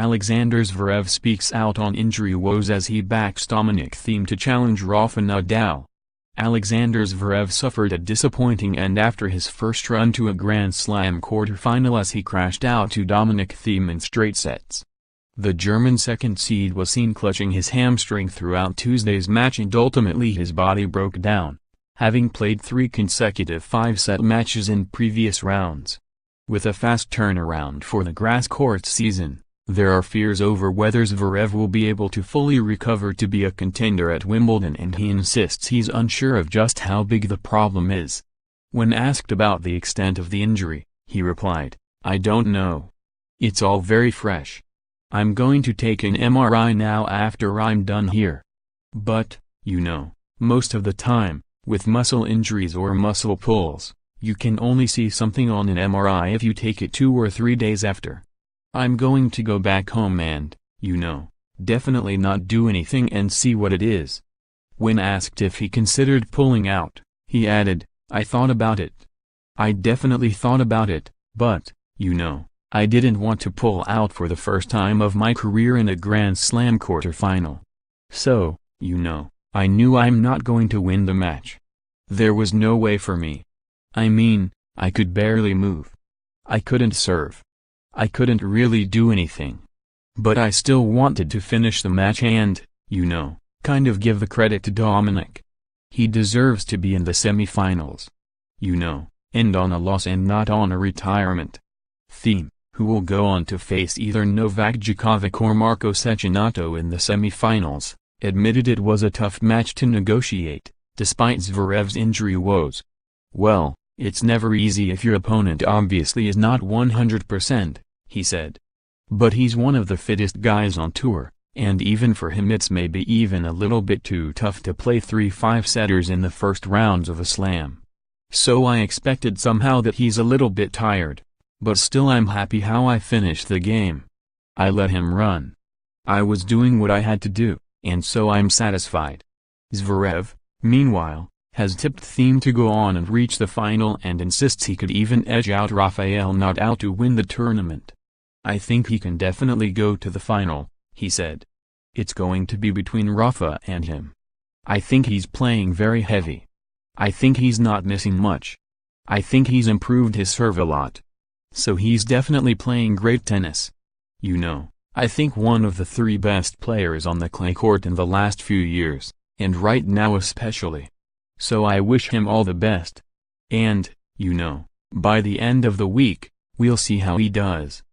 Alexander Zverev speaks out on injury woes as he backs Dominic Thiem to challenge Rafa Nadal. Alexander Zverev suffered a disappointing end after his first run to a Grand Slam quarterfinal as he crashed out to Dominic Thiem in straight sets. The German second seed was seen clutching his hamstring throughout Tuesday's match and ultimately his body broke down, having played 3 consecutive 5-set matches in previous rounds. With a fast turnaround for the grass court season, there are fears over whether Zverev will be able to fully recover to be a contender at Wimbledon, and he insists he's unsure of just how big the problem is. When asked about the extent of the injury, he replied, "I don't know. It's all very fresh. I'm going to take an MRI now after I'm done here. But, most of the time, with muscle injuries or muscle pulls, you can only see something on an MRI if you take it 2 or 3 days after. I'm going to go back home and, definitely not do anything and see what it is." When asked if he considered pulling out, he added, "I thought about it. I definitely thought about it, but, I didn't want to pull out for the first time of my career in a Grand Slam quarterfinal. So, I knew I'm not going to win the match. There was no way for me. I mean, I could barely move. I couldn't serve. I couldn't really do anything. But I still wanted to finish the match and, kind of give the credit to Dominic. He deserves to be in the semifinals. End on a loss and not on a retirement." Thiem, who will go on to face either Novak Djokovic or Marco Cecchinato in the semifinals, admitted it was a tough match to negotiate, despite Zverev's injury woes. "Well, it's never easy if your opponent obviously is not 100%, he said. "But he's one of the fittest guys on tour, and even for him it's maybe even a little bit too tough to play 3 5-setters in the first rounds of a slam. So I expected somehow that he's a little bit tired. But still I'm happy how I finished the game. I let him run. I was doing what I had to do, and so I'm satisfied." Zverev, meanwhile, has tipped Thiem to go on and reach the final and insists he could even edge out Rafael Nadal to win the tournament. "I think he can definitely go to the final," he said. "It's going to be between Rafa and him. I think he's playing very heavy. I think he's not missing much. I think he's improved his serve a lot. So he's definitely playing great tennis. I think one of the 3 best players on the clay court in the last few years, and right now especially. So I wish him all the best. And, by the end of the week, we'll see how he does."